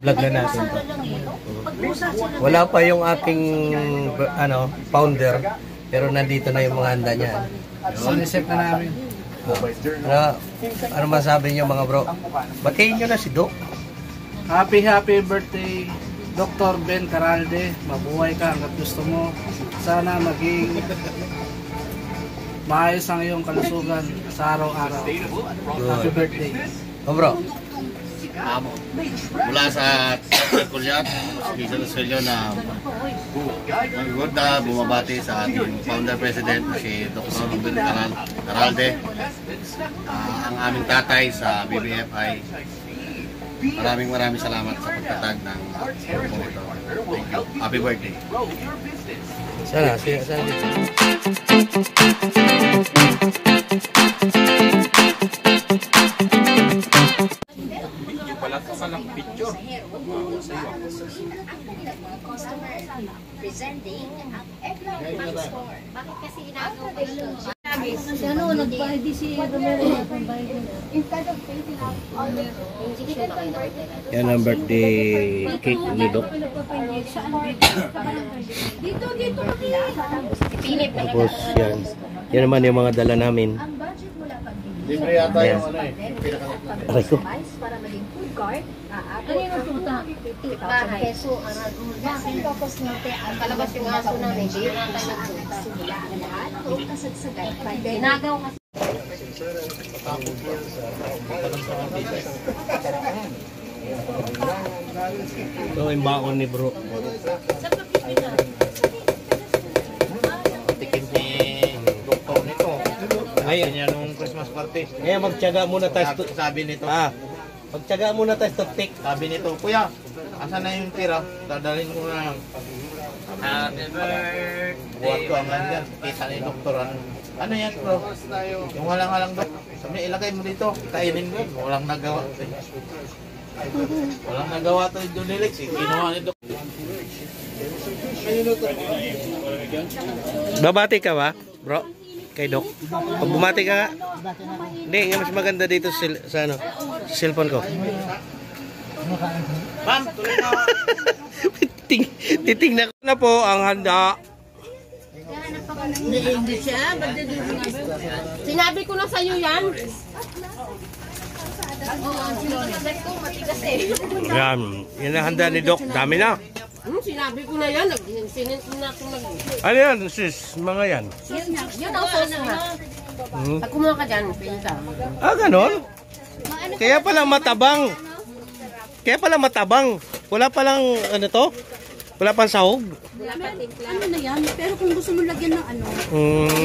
Vlog na natin to. Wala pa yung aking founder, pero nandito na yung mga handa niya. Sinisip na namin. Ano masabi niyo mga bro? Batiin niyo na si Doc. Happy birthday Dr. Ben Caralde. Mabuhay ka hanggat gusto mo. Sana maging maayos ang iyong kalusugan sa araw-araw. Happy birthday. Bro. Mula sa Kulyat, Quezon Australia na mag-good na bumabati sa ating founder president na si Dr. Ben Caralde, ang aming tatay sa BBFI. Maraming salamat sa pagtatag ng grupo nito. Thank you. Happy birthday. Sana. Wala ka palang picture. Presenting ang Eggnog Store. Bakit kasi inagaw ko ito? Ano, nagbayad din si Romero na kung bayad nila. Instead of facing out all the Yan ang birthday cake ni Doc. Dito, Tapos yan. Yan naman yung mga dala namin. ang budget mula pag Libre yata yung Aray ko. para maging food cart, ano yung tuta? 50,000 peso ang bakit tapos natin ang palabas yung aso namin simula ang lahat o kasagsagan ginagaw kasi Ito yung baon ni bro. tikim ni doktor nito. Ngayon niya nung Christmas party. Ngayon magtiyaga muna tayo. Sabi nito. Magtiyaga muna tayo sa tik. Sabi nito, kuya, asan na yung tira? Dadalhin ko na. Happy birthday. Buhat ko ang andyan. Kita ni doktor. Ano yan bro? Yung halang-halang dok. Sabi niya, ilagay mo dito. Kainin mo. Walang nagawa. Walang nagawa to yung Jonilix. Kinuha ni dok. Babati ka ba, bro? Kay Doc. Pag bumati ka nga. Hindi, nga mas maganda dito sa ano, sa cellphone ko. Ma'am, tuloy na. Titingnan ko na po ang handa. Hindi siya, ba't dito sinabi ko na sa'yo yan. Yan, yan ang handa ni Doc. Dami na. Sinabi ko na yan, sinin ko na ito Ano yan, sis? Mga yan. Yun ang sauce na. Pag kumuha ka dyan, pinta. Ganon? Kaya pala matabang. Wala palang, ano to? Wala pang sahog? Ano na yan? Pero kung gusto mo lagyan ng ano,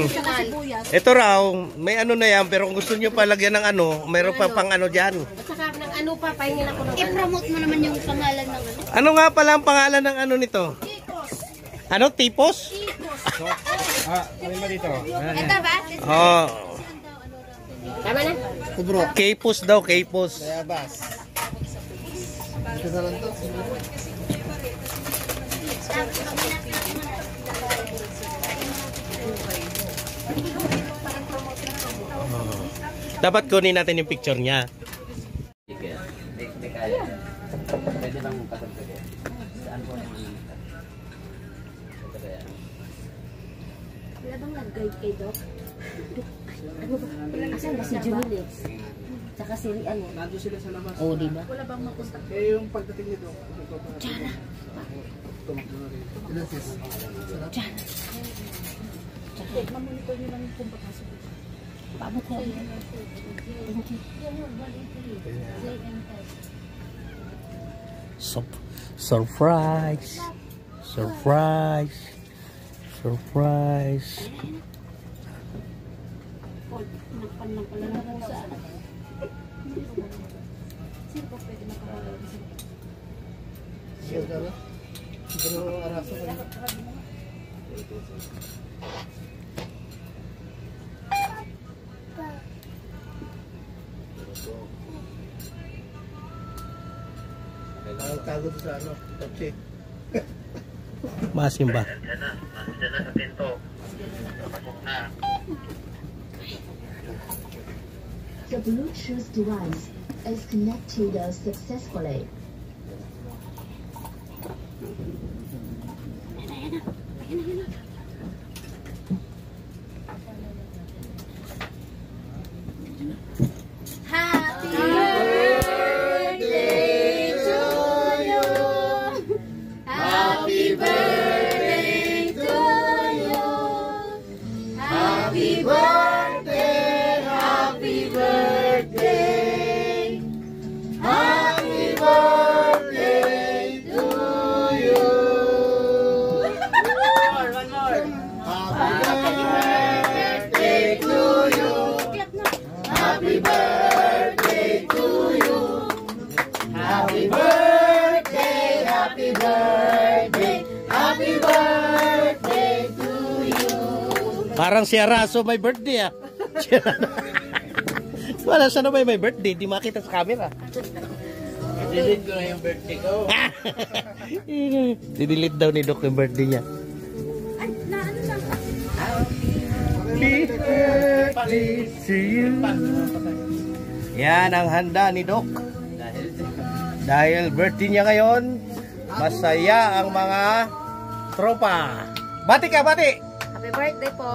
saka sibuyas. Ito raw, may ano na yan, pero kung gusto nyo pa lagyan ng ano, mayroon pa pang ano dyan. At saka ng ano pa, pahingin ako ng ano. i-promote mo naman yung pangalan ng ano Ano nga pala ang pangalan ng ano nito? Ano? Tipos? ito ba? Oh. Tama na? K-pos daw, K-pos. Dapat kunin natin yung picture niya. Wala bang nag-guide kay Doc? Ano ba? Asan ba si Jonilix? Tsaka si ano? Nandun sila sa labas. Oo, diba? Wala bang mapunta? Eh, yung pagdating nito. Diyan. Mamonitor nyo lang kung papasok. Paabot ko. Thank you. Surprise! Tago sa ano, tapsi. Masimba. Diyan na sa pinto. Napasok na. The Bluetooth device is connected successfully. Parang si Araso may birthday ah. Wala siya na may birthday, di makita sa camera. Delete ko na yung birthday ko. Didelete daw ni Doc yung birthday niya. Ay, na ano lang. Happy birthday to you. Yan ang handa ni Doc. Dahil birthday niya ngayon, masaya ang mga tropa. Bati ka, bati! Happy birthday po!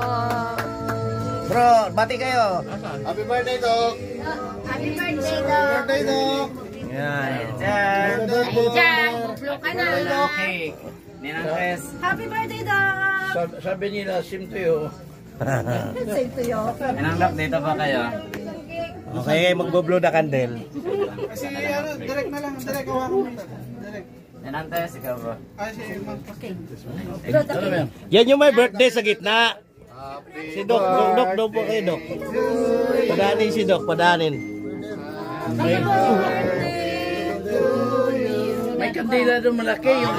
Bro, bati kayo. Happy birthday, Doc! Happy birthday, Doc! Birthday, Doc! Yan. Yan. Diyan, bublo ka na. Happy birthday, Doc! Sabi nila, sim to you. Same to you. Inanggap dito ba kayo? Okay, magbo-blow na candle. Kasi ano, direct na lang. Direct, hawa ko muna. Direct. Inantes, ikaw bro. Ay, si Ma'am. Yan yung may birthday sa gitna. Si Doc, Doc po kayo, Doc. Padanin si Doc, padanin. May kandila doon malaki. Yung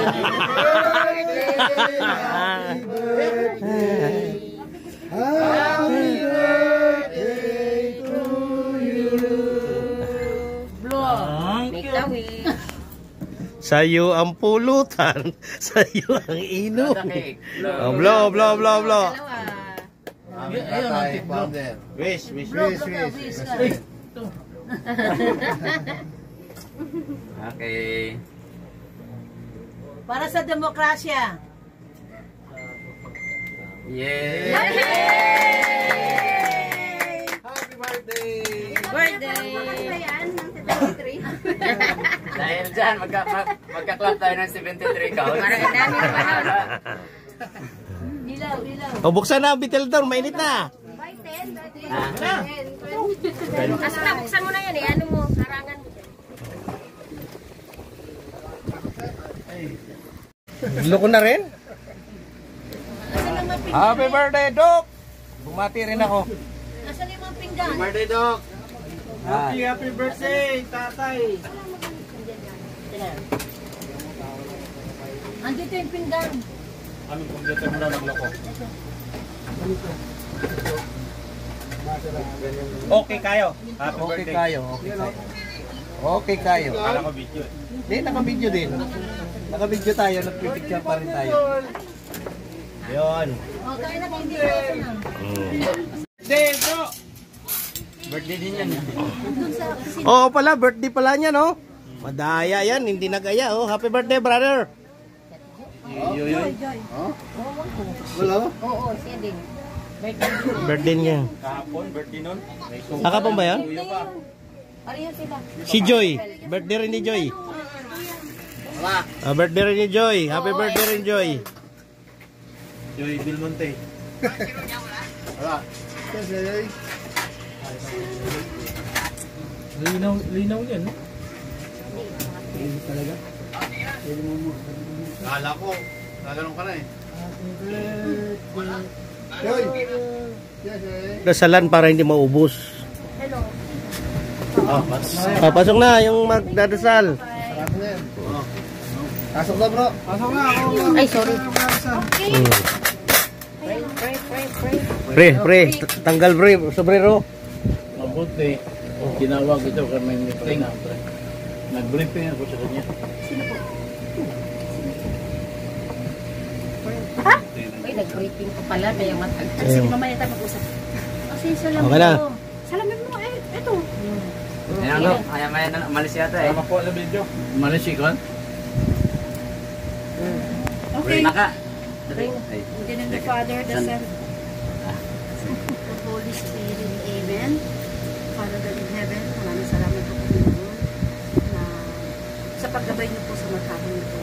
Sa'yo ang pulutan, sa'yo ang inom. Oh, blow, blow, blow, blow. Ayun, ang founder. Wish, wish, Okay. Para sa demokrasya. Yay! Happy birthday! Birthday! Dahil dyan, magka-club tayo ng 73 count. Parang ang dami na pa. Ilaw, ilaw. O, buksan na ang bitel down, mainit na. Kasi na, buksan mo na yan eh. Ano mo, karangan mo. Gulo ko na rin. Happy birthday, Doc! Bumati rin ako. Nasaan yung mga pinggan? Birthday, Doc! Happy birthday, tatay! Andito yung pinggan. Aming computer mo na nagloko. Okay kayo. Okay kayo. Okay kayo. Kala ko video. Hindi, naka-video din. Naka-video tayo, nag-picture pa rin tayo. Yun. O, kaya na hindi ko na. Birthday, bro! Birthday din yan. Doon sa kusina. Oo pala, birthday pala niya, no? Madaya yan, hindi nagaya. Oh, happy birthday, brother. Joy, Joy. Wala? Oo, siya din. Birthday niya. Kahapon, birthday nun. Kakapon ba yan? Pareho sila. Si Joy. Birthday rin ni Joy. Birthday rin ni Joy. Happy birthday rin, Joy. Joy Belmonte. Wala. Linaw yan, no? Kala ko, naganon ka na eh. Dasalan para hindi maubos. Hello. Pasok na yung magdadasal. Pasok na, bro. Pasok na ako. Ay, sorry. Pre, tanggal pre, sobrero. Mabuti. Ginawag ito kay may meeting. Nag-briefing ako sa kanya. Ay, nag-briefing ko pala. Kaya matagal. Sige, mamaya tayo mag-usap. Kasi salamin Okay na. mo. Salamin mo, eto. Inanggap, maya-maya na umalis yata eh. Tama po na video. Malis ikon? Okay. Naka. Ring. Ay. In the name of the Father, the Son, the Holy Spirit. Amen. Father God in heaven, maraming salamat po Panginoon na sa paggabay niyo po sa maghapon nito.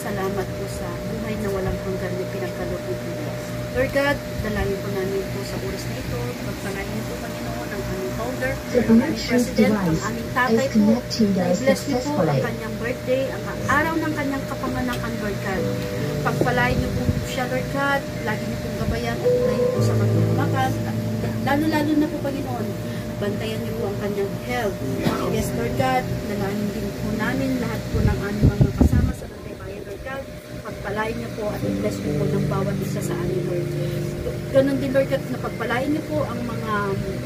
Salamat po sa buhay na walang hanggan na pinagkaloob niyo po. Lord God, dalangin po namin po sa oras na ito. Pagpalain niyo po Panginoon ang aming founder, ang aming president, ang aming tatay po. I-bless niyo po ang kanyang birthday, ang araw ng kanyang kapanganakan, Lord God. Pagpalain niyo po siya, Lord God. Lagi niyo pong gabayan at ulayin po sa kanyang lakas. Lalo-lalo na po, Panginoon, bantayan niyo po ang kanyang health. Yes, Lord God, dalangin din po namin lahat po ng aming mga kasama sa Bantay Bayan, Lord God. pagpalain niyo po at i-bless niyo po ng bawat isa sa amin, Lord. Ganon din, Lord, at napagpalain niyo po ang mga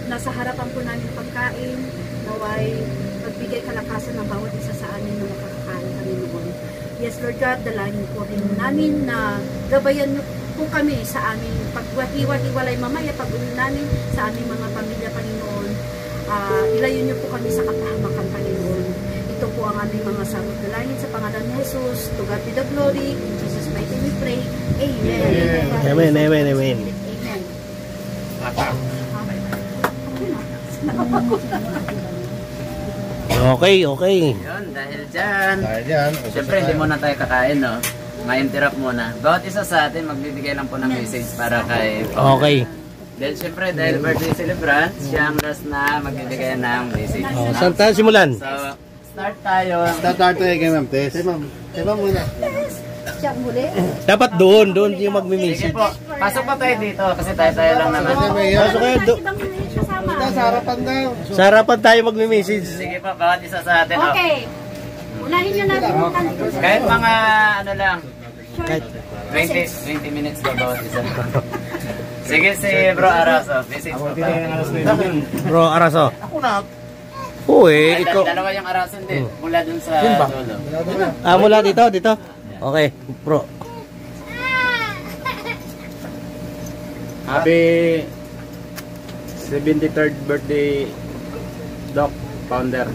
nasa harapan po namin pagkain, naway magbigay kalakasan ng bawat isa sa amin na makakakain kami noon. Yes, Lord God, dalangin po rin namin na gabayan niyo po kami sa aming pagwahiwalay mamaya, pag-uwi namin sa aming mga pamilya, Panginoon. Ilayo niyo po kami sa kapahamakan, Panginoon. Ito po ang aming mga sarot dalangin sa pangalan ni Jesus. To God be the glory. In Jesus' mighty we pray. Amen. Amen, amen, amen. Amen. Okay, okay. Yun, dahil dyan. Dahil yan, Siyempre, hindi muna tayo kakain, no? Ma-interrupt muna. Bawat isa sa atin, magbibigay lang po ng message para kay Paul. Okay. Then, siyempre, dahil birthday celebrant, siya ang last na magbibigay ng message. Oh, no? saan tayo simulan? So, start tayo. start tayo kay Ma'am Tess. Kay Ma'am muna. Siya muli. Dapat doon yung Sige magme-message. po, pasok pa tayo dito kasi tayo lang naman. Pasok kayo doon. Sa harapan daw. Sa harapan tayo magme-message. Sige po, bawat isa sa atin. oh. Okay. Unahin nyo na po. Kahit mga ano lang, Kahit 20 minutes ba bawat isa. Sige si Bro Araso, message po pa. Bro Araso. Ako na. Uy, ikaw. Dalawa yung Arason din, mula dun sa dulo. Mula dito. Okay, bro. Happy 73rd birthday, Doc, founder.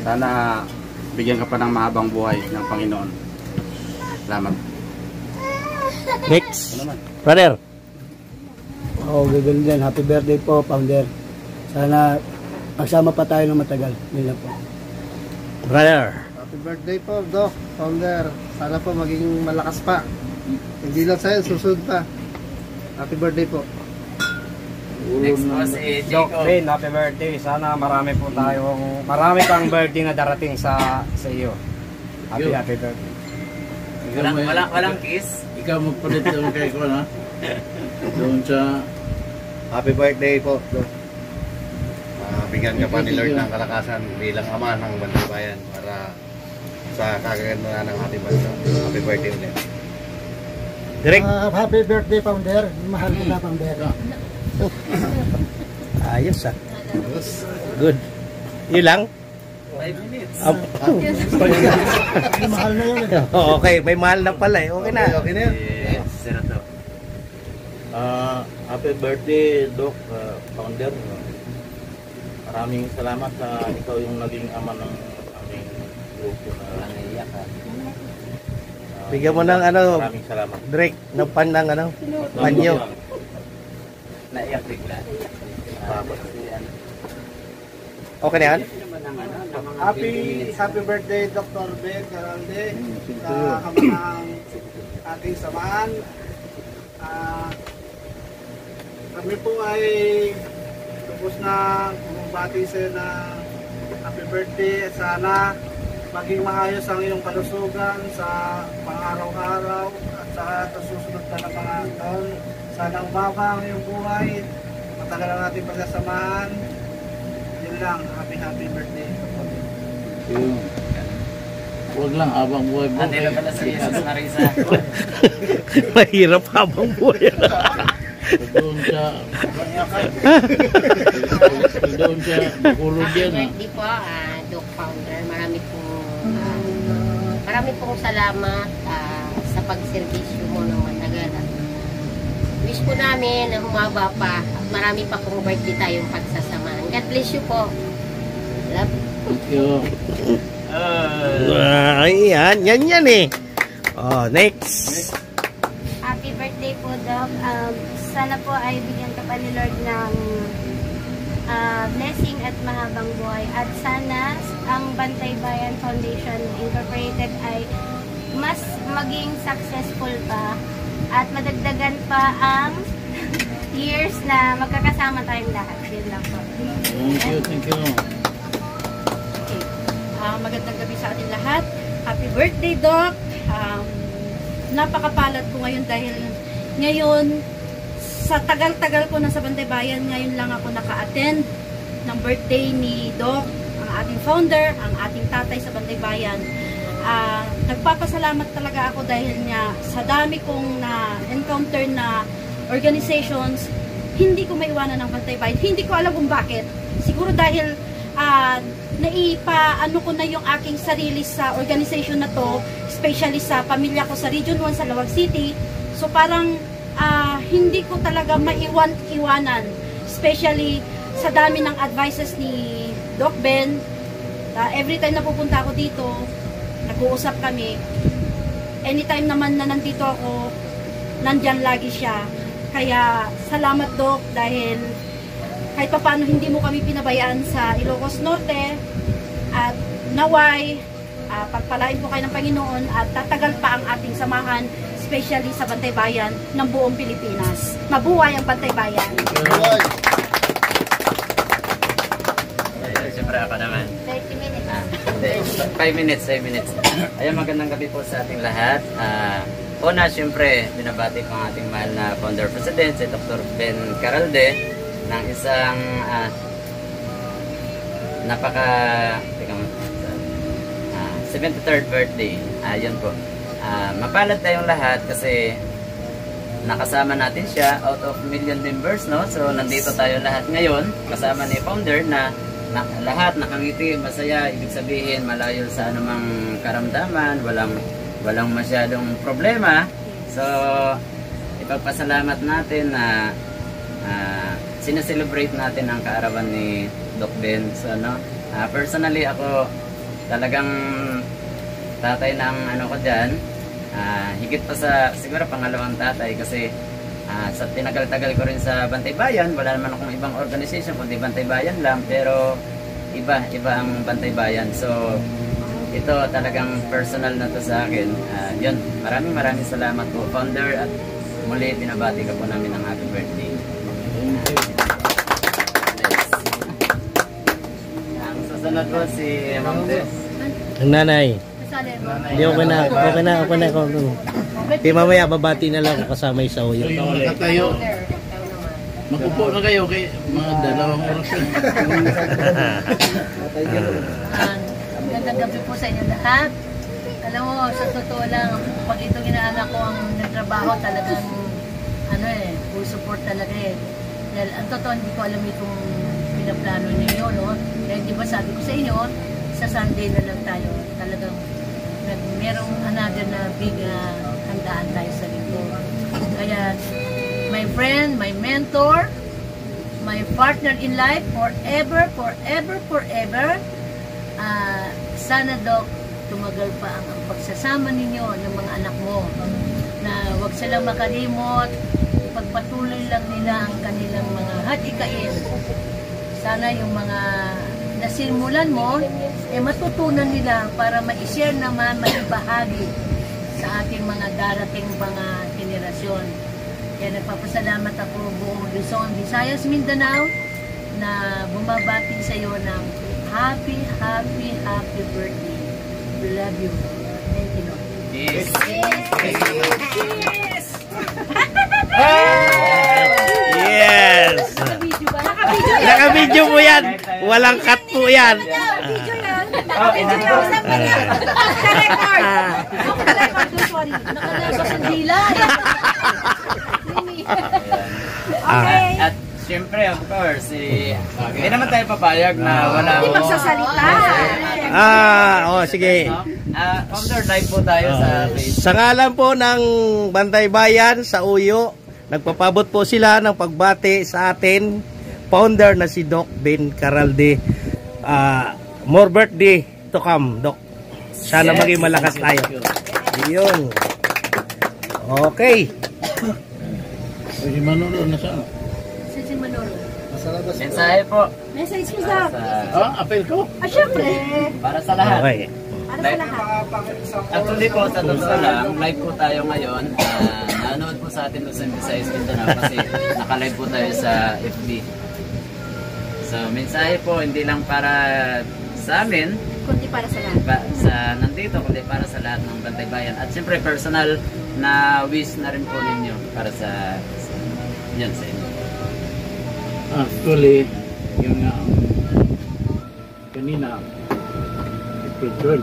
Sana bigyan ka pa ng mahabang buhay ng Panginoon. Salamat. Next. Brother. Gagawin din. Happy birthday po, founder. Sana magsama pa tayo ng matagal. Yun lang po. Brother. Happy birthday po, Doc, founder. Sana po maging malakas pa. Hindi lang sa'yo, susunod pa. Happy birthday po. Next po si Doc Jacob. Ben, happy birthday. Sana marami pang birthday na darating sa iyo. Happy birthday. Walang kiss. Ikaw magpalit yung kay ko, na? Doon sa happy birthday po, Doc. Bigyan ka pa ni Lord ng kalakasan bilang ama ng Bandang Bayan para sa kagaganda ng ating bansa. Happy birthday ulit. Direct. Happy birthday, founder. Mahal ko na, founder. Ayos Good. Yun lang? 5 minutes. Mahal na yun. Okay, may mahal na pala eh. Okay na. Okay na yan. Yes, sir to. Happy birthday, Doc, founder. Maraming salamat sa ikaw yung naging ama ng aming grupo na naiyak. Bigyan mo ng Maraming salamat. Direct ng panyo. Naiyak bigla. Okay na yan? Happy birthday, Dr. Ben Caralde, sa kamanang ating samahan. Kami po ay tapos na bumabati sa'yo na happy birthday at sana maging maayos ang iyong kalusugan sa pang-araw-araw at sa susunod na mga taon. Sana umaba ang iyong buhay, matagal ang ating pagsasamahan. Yun lang, happy birthday. Huwag lang habang buhay mo. Andila pala si Jesus Marisa. Mahirap habang buhay. Doon siya makulog yan. Birthday po, Doc Founder. Marami pong salamat sa pagserbisyo mo ng matagal. Wish po namin na humaba pa at marami pa pong birthday tayong pagsasamaan. God bless you po. Love. Thank you. Yan eh. Next. Happy birthday po, Doc. Sana po ay bigyan ka pa ni Lord ng blessing at mahabang buhay. At sana ang Bantay Bayan Foundation Incorporated ay mas maging successful pa at madagdagan pa ang years na magkakasama tayong lahat. Yun lang po. Thank you. Magandang gabi sa ating lahat. Happy birthday, Doc. Napakapalad ko ngayon dahil ngayon sa tagal-tagal ko na sa Bantay Bayan, ngayon lang ako naka-attend ng birthday ni Doc, ang ating founder, ang ating tatay sa Bantay Bayan. nagpapasalamat talaga ako dahil niya sa dami kong na-encounter na organizations, hindi ko maiwanan ng Bantay Bayan. Hindi ko alam kung bakit. Siguro dahil naipaano ko na yung aking sarili sa organization na to, especially sa pamilya ko sa Region 1 sa Lawag City. So parang hindi ko talaga maiwanan, especially sa dami ng advices ni Doc Ben. Every time na pupunta ako dito, nag-uusap kami. Anytime naman na nandito ako, nandyan lagi siya. Kaya salamat Doc dahil kahit paano hindi mo kami pinabayaan sa Ilocos Norte at naway pagpalain po kayo ng Panginoon at tatagal pa ang ating samahan, especially sa Bantay Bayan ng buong Pilipinas. Mabuhay ang Bantay Bayan! Siyempre ako naman. 30 minutes. 5 minutes. Ayun, magandang gabi po sa ating lahat. Una, siyempre, binabati ko ang ating mahal na Founder President, si Dr. Ben Caralde, ng isang 73rd birthday. Ayun po. Mapalad tayong lahat kasi nakasama natin siya out of million members, no? So, nandito tayo lahat ngayon, kasama ni Founder na lahat nakangiti, masaya, ibig sabihin malayo sa anumang karamdaman, walang masyadong problema. So ipagpasalamat natin na sineselebrate natin ang kaarawan ni Doc Ben. So personally ako talagang tatay ng ko dyan, higit pa sa siguro pangalawang tatay kasi sa tinagal-tagal ko rin sa Bantay Bayan, wala naman akong ibang organization kundi Bantay Bayan lang, pero iba ang Bantay Bayan. So ito talagang personal na to sa akin. Yun, maraming salamat po Founder, at muli binabati ka po namin ng happy birthday. Ang susunod po si Ma'am Tess. Ang nanay. Hindi, okay na. Di mamaya, babati na lang ako kasama sa uyo. Tayo. Magupo na kayo kay mga dalawang oras. Magandang gabi po sa inyo lahat. Alam mo, sa totoo lang, pag itong inaanak ko ang nagtrabaho, talagang full support talaga eh. Dahil ang totoo, hindi ko alam itong pinaplano ninyo, no? Dahil di ba sabi ko sa inyo, sa Sunday na lang tayo, talagang merong another na big handaan tayo sa linggo. Kaya my friend, my mentor, my partner in life forever, sana Doc, tumagal pa ang pagsasama ninyo ng mga anak mo, na wag silang makalimot, pagpatuloy lang nila ang kanilang mga hadikain. Sana yung mga nasimulan mo, matutunan nila para ma-share naman, maibahagi sa ating mga darating mga henerasyon. Kaya nagpapasalamat ako buong Luzon, Visayas, Mindanao na bumabati sa iyo ng happy birthday. We love you. Thank you, Lord. Yes. Yes. Naka-video po yan. Walang cut po yan. At siyempre, of course, hindi naman tayo papayag na wala Hindi magsasalita. Sige. Founder, live po tayo sa Facebook. Sa ngalan po ng Bantay Bayan sa Uyo, nagpapabot po sila ng pagbati sa atin, Founder na si Doc Ben Caralde. More birthday to come, Doc. Sana maging malakas tayo. Yun. Okay. Si Manolo na siya. Si Manolo. Mensahe po. Message ko sa... Apel ko? Syempre. Para sa lahat. Okay. Para sa lahat. Actually po, sa totoo lang, live po tayo ngayon. Nanood po sa atin sa Visayas Mindanao kasi naka-live po tayo sa FB. So, mensahe po, hindi lang para sa amin, Kundi para sa lahat. Nandito, kundi para sa lahat ng Bantay Bayan. At siyempre, personal na wish na rin po ninyo para sa yan sa inyo. Actually, yung kanina, April 12.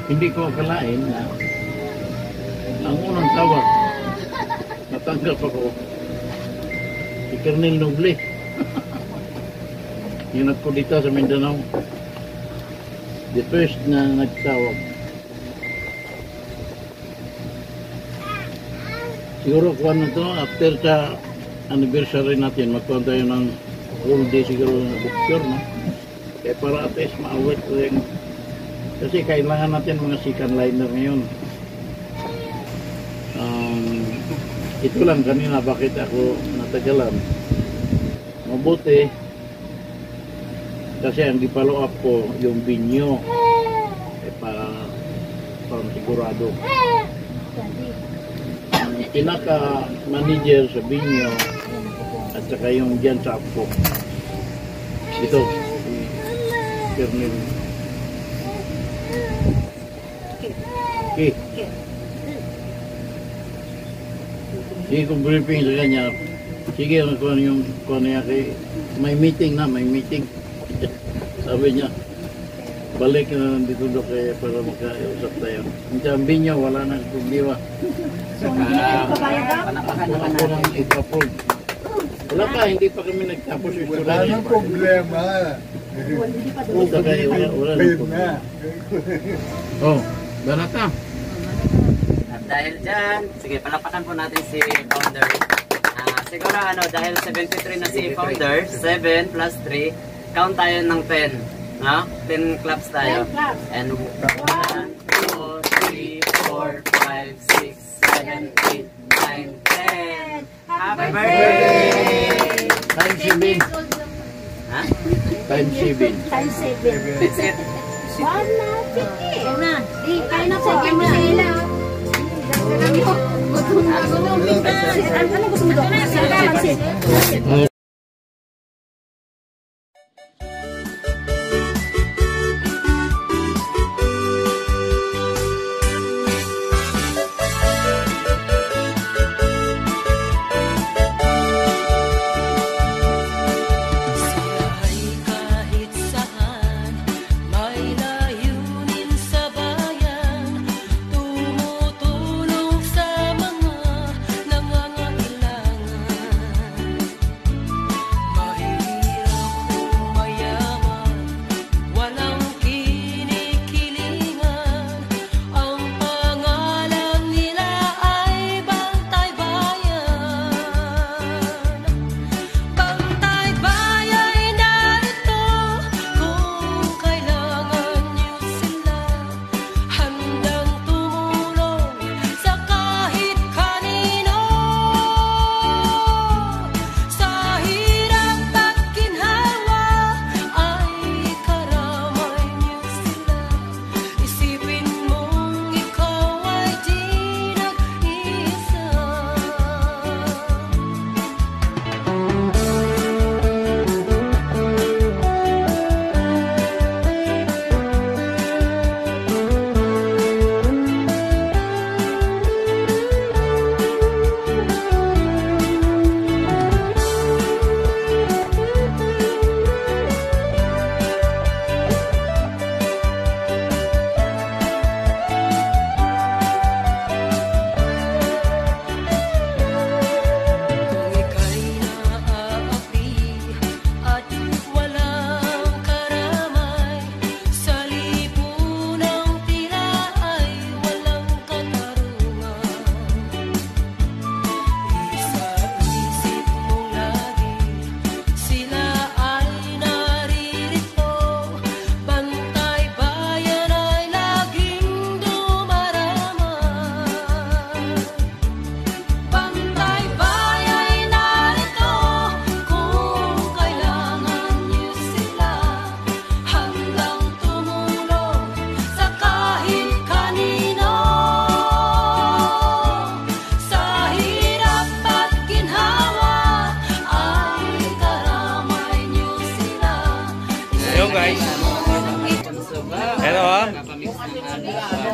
hindi ko akalain na ang unang tawag natanggap ako si Colonel Noble yung nagkudita sa Mindanao, the first na nagtawag. Siguro kuha na to after sa anniversary natin, magkuhan tayo ng whole day siguro na bookstore, no? Kaya para at least maawit ko yung kasi kailangan natin mga second liner ngayon. Ito lang kanina bakit ako natagalan. Mabuti kasi ang di-follow up ko yung binyo para sigurado. Ang pinaka-manager sa binyo at saka yung dyan sa Apo. Ito, si Colonel. Okay. Sige kung briefing sa kanya, sige kung yung niya kay may meeting. Sabi niya, balik na dito do kaya para magkausap tayo. Ang binyo, wala nang problema. Ako lang ipapod. Wala pa, hindi pa kami nagtapos yung istorya. Wala nang problema. Wala nang problema. Oh, Banata. At dahil dyan, sige, palapakan po natin si Founder. Siguro dahil 73 na si Founder, 7 plus 3, count tayo ng 10. No? 10 claps tayo. 10 claps. And 1, 2, 3, 4, 5, 6, 7, 8, 9, 10. Happy birthday! Time 7. Ha? Time 7. Time 7. That's it. 150. na. Kaya na po. Kaya na sila. Ano gusto mo doon? Sige.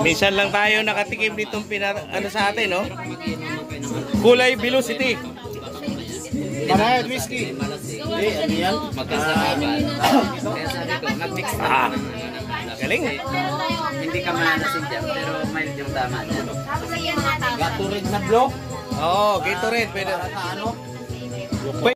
Minsan lang tayo nakatikim nitong ano sa atin, no? Kulay Velocity. Marahil whiskey. Ano yan? Magkasama. Kaya sabi ko, mag-mix na. Galing. hindi ka malalasing dyan, pero mild yung tama dyan. Tapos lagyan natin. Gatorade na block. Oo, Gatorade. Pwede. Para sa ano? Pwede.